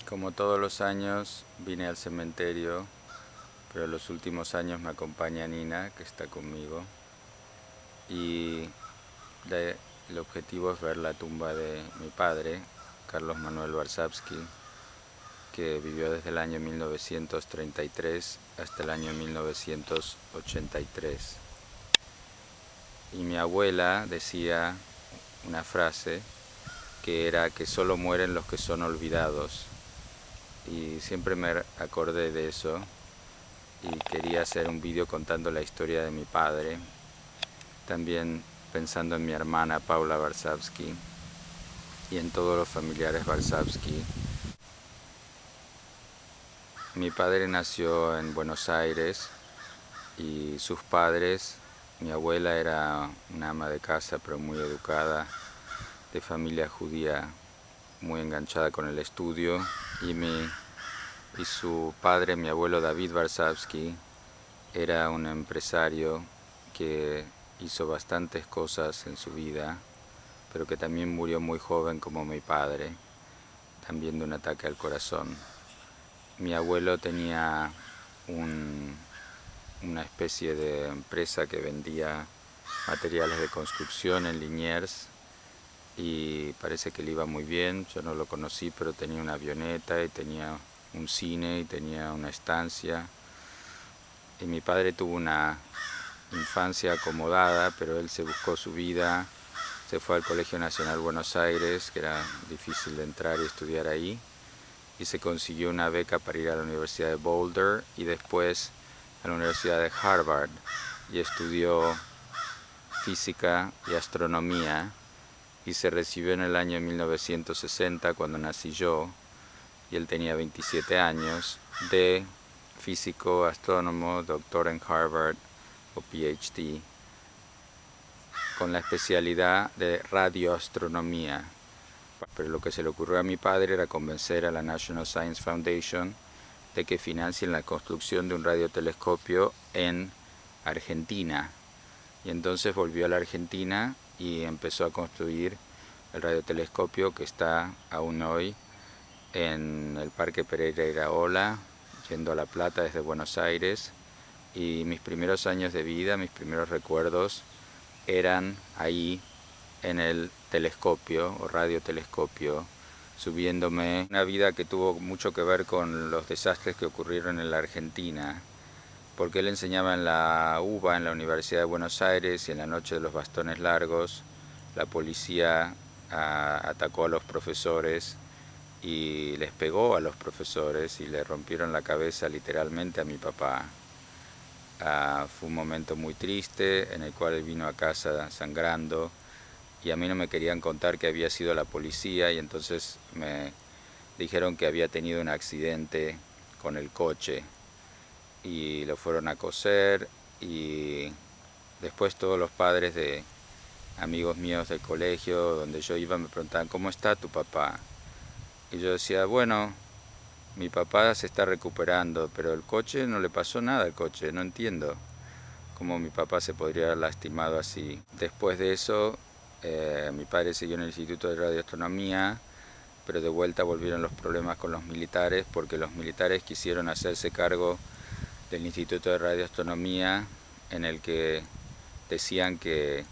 Como todos los años vine al cementerio, pero los últimos años me acompaña Nina, que está conmigo, y el objetivo es ver la tumba de mi padre, Carlos Manuel Warszawski, que vivió desde el año 1933 hasta el año 1983. Y mi abuela decía una frase que era que solo mueren los que son olvidados. Y siempre me acordé de eso y quería hacer un vídeo contando la historia de mi padre, también pensando en mi hermana Paula Warszawski y en todos los familiares Warszawski. Mi padre nació en Buenos Aires y sus padres, mi abuela era una ama de casa pero muy educada, de familia judía, muy enganchada con el estudio, y su padre, mi abuelo David Warszawski, era un empresario que hizo bastantes cosas en su vida, pero que también murió muy joven como mi padre, también de un ataque al corazón. Mi abuelo tenía una especie de empresa que vendía materiales de construcción en Liniers y parece que le iba muy bien. Yo no lo conocí, pero tenía una avioneta y tenía un cine y tenía una estancia. Y mi padre tuvo una infancia acomodada, pero él se buscó su vida, se fue al Colegio Nacional Buenos Aires, que era difícil de entrar y estudiar ahí, y se consiguió una beca para ir a la Universidad de Boulder y después a la Universidad de Harvard, y estudió física y astronomía, y se recibió en el año 1960, cuando nací yo, y él tenía 27 años, de físico, astrónomo, doctor en Harvard o PhD, con la especialidad de radioastronomía. Pero lo que se le ocurrió a mi padre era convencer a la National Science Foundation de que financien la construcción de un radiotelescopio en Argentina. Y entonces volvió a la Argentina y empezó a construir el radiotelescopio que está aún hoy en el Parque Pereira Iraola, yendo a La Plata desde Buenos Aires. Y mis primeros años de vida, mis primeros recuerdos eran ahí en el telescopio o radiotelescopio, subiéndome. Una vida que tuvo mucho que ver con los desastres que ocurrieron en la Argentina, porque él enseñaba en la UBA, en la Universidad de Buenos Aires, y en la noche de los bastones largos la policía atacó a los profesores y les pegó a los profesores y le rompieron la cabeza literalmente a mi papá. Fue un momento muy triste en el cual él vino a casa sangrando y a mí no me querían contar que había sido la policía, y entonces me dijeron que había tenido un accidente con el coche y lo fueron a coser, y después todos los padres de amigos míos del colegio donde yo iba me preguntaban: ¿cómo está tu papá? Y yo decía: bueno, mi papá se está recuperando, pero el coche no le pasó nada al coche, no entiendo cómo mi papá se podría haber lastimado así. Después de eso, mi padre siguió en el Instituto de Radioastronomía, pero de vuelta volvieron los problemas con los militares, porque los militares quisieron hacerse cargo del Instituto de Radioastronomía, en el que decían que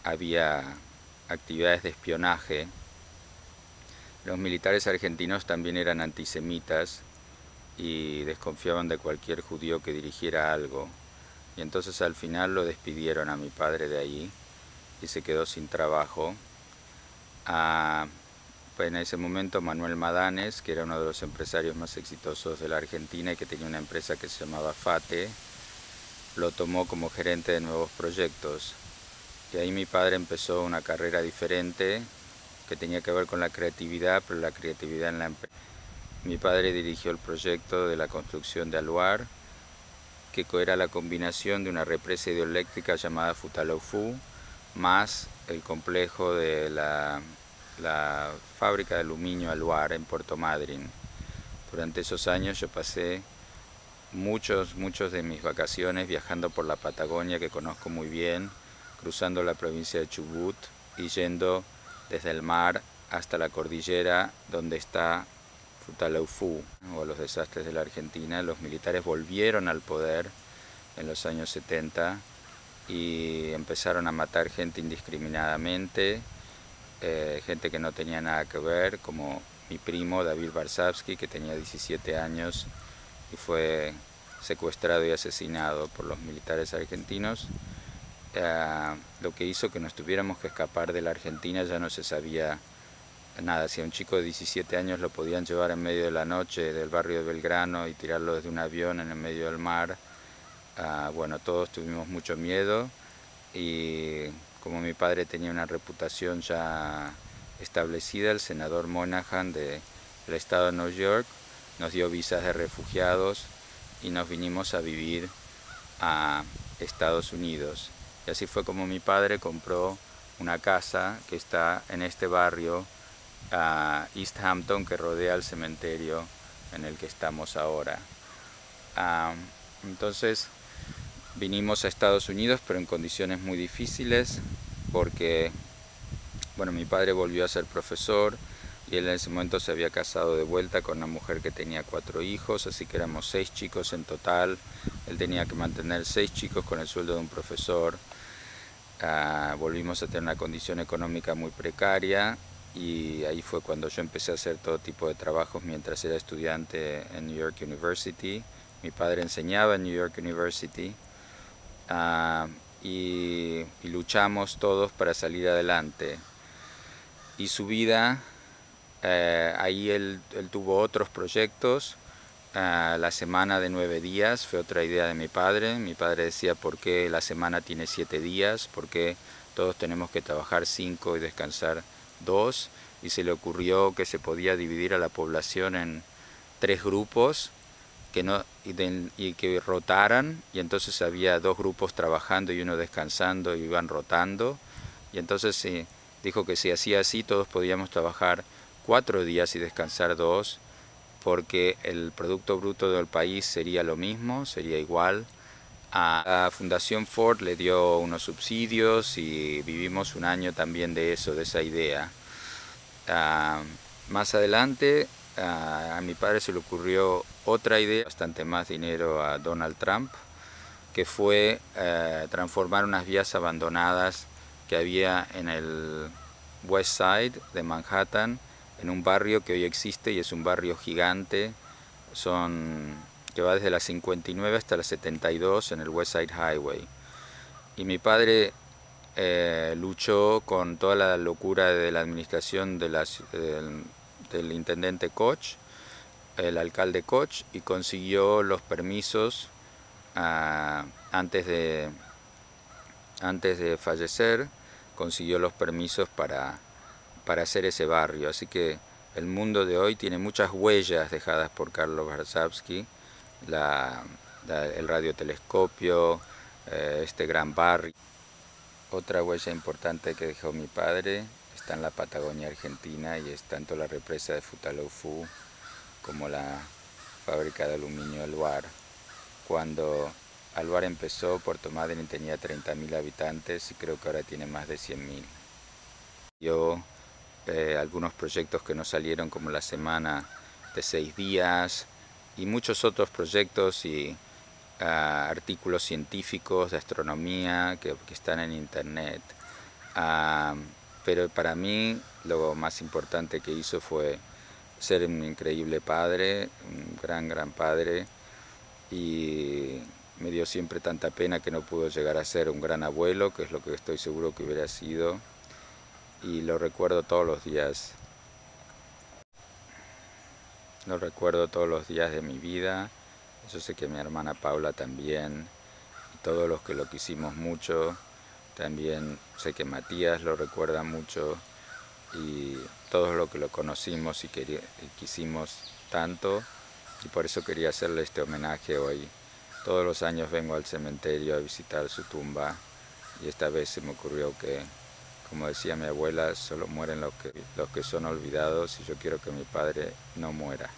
había actividades de espionaje. Los militares argentinos también eran antisemitas y desconfiaban de cualquier judío que dirigiera algo. Y entonces al final lo despidieron a mi padre de ahí y se quedó sin trabajo. Pues en ese momento Manuel Madanes, que era uno de los empresarios más exitosos de la Argentina y que tenía una empresa que se llamaba FATE, lo tomó como gerente de nuevos proyectos. Y ahí mi padre empezó una carrera diferente que tenía que ver con la creatividad, pero la creatividad en la empresa. Mi padre dirigió el proyecto de la construcción de Aluar, que era la combinación de una represa hidroeléctrica llamada Futaleufú, más el complejo de la fábrica de aluminio Aluar en Puerto Madryn. Durante esos años yo pasé muchos de mis vacaciones viajando por la Patagonia, que conozco muy bien, cruzando la provincia de Chubut y yendo desde el mar hasta la cordillera donde está Futaleufú, o a los desastres de la Argentina. Los militares volvieron al poder en los años 70 y empezaron a matar gente indiscriminadamente, gente que no tenía nada que ver, como mi primo David Varsavsky, que tenía 17 años y fue secuestrado y asesinado por los militares argentinos, lo que hizo que nos tuviéramos que escapar de la Argentina. Ya no se sabía nada. Si a un chico de 17 años lo podían llevar en medio de la noche del barrio de Belgrano y tirarlo desde un avión en el medio del mar, bueno, todos tuvimos mucho miedo, y como mi padre tenía una reputación ya establecida, el senador Moynihan del estado de Nueva York nos dio visas de refugiados y nos vinimos a vivir a Estados Unidos. Y así fue como mi padre compró una casa que está en este barrio, East Hampton, que rodea el cementerio en el que estamos ahora. Entonces vinimos a Estados Unidos, pero en condiciones muy difíciles, porque bueno, mi padre volvió a ser profesor y él en ese momento se había casado de vuelta con una mujer que tenía 4 hijos, así que éramos 6 chicos en total. Él tenía que mantener 6 chicos con el sueldo de un profesor. Volvimos a tener una condición económica muy precaria, y ahí fue cuando yo empecé a hacer todo tipo de trabajos mientras era estudiante en New York University. Mi padre enseñaba en New York University, y luchamos todos para salir adelante. Y su vida, ahí él tuvo otros proyectos. La semana de 9 días fue otra idea de mi padre. Mi padre decía: ¿por qué la semana tiene 7 días? ¿Por qué todos tenemos que trabajar 5 y descansar 2? Y se le ocurrió que se podía dividir a la población en 3 grupos y que rotaran, y entonces había 2 grupos trabajando y uno descansando, y iban rotando. Y entonces dijo que si hacía así, todos podíamos trabajar 4 días y descansar 2, porque el Producto Bruto del país sería lo mismo, sería igual. A la Fundación Ford le dio unos subsidios y vivimos un año también de eso, de esa idea. Más adelante a mi padre se le ocurrió otra idea, bastante más dinero a Donald Trump, que fue transformar unas vías abandonadas que había en el West Side de Manhattan en un barrio que hoy existe y es un barrio gigante, que va desde la 59 hasta la 72 en el West Side Highway. Y mi padre luchó con toda la locura de la administración del intendente Koch, el alcalde Koch, y consiguió los permisos antes de fallecer. Consiguió los permisos para hacer ese barrio. Así que el mundo de hoy tiene muchas huellas dejadas por Carlos Varsavsky, el radiotelescopio, este gran barrio. Otra huella importante que dejó mi padre está en la Patagonia Argentina, y es tanto la represa de Futaleufú como la fábrica de aluminio Aluar. Cuando Aluar empezó, Puerto Madryn tenía 30.000 habitantes y creo que ahora tiene más de 100.000. Yo algunos proyectos que no salieron, como la semana de 6 días, y muchos otros proyectos y artículos científicos de astronomía que están en internet. Pero para mí lo más importante que hizo fue ser un increíble padre, un gran padre, y me dio siempre tanta pena que no pudo llegar a ser un gran abuelo, que es lo que estoy seguro que hubiera sido, y lo recuerdo todos los días. Lo recuerdo todos los días de mi vida. Yo sé que mi hermana Paula también, y todos los que lo quisimos mucho. También sé que Matías lo recuerda mucho, y todos los que lo conocimos y quisimos tanto, y por eso quería hacerle este homenaje hoy. Todos los años vengo al cementerio a visitar su tumba, y esta vez se me ocurrió que, como decía mi abuela, solo mueren los que son olvidados, y yo quiero que mi padre no muera.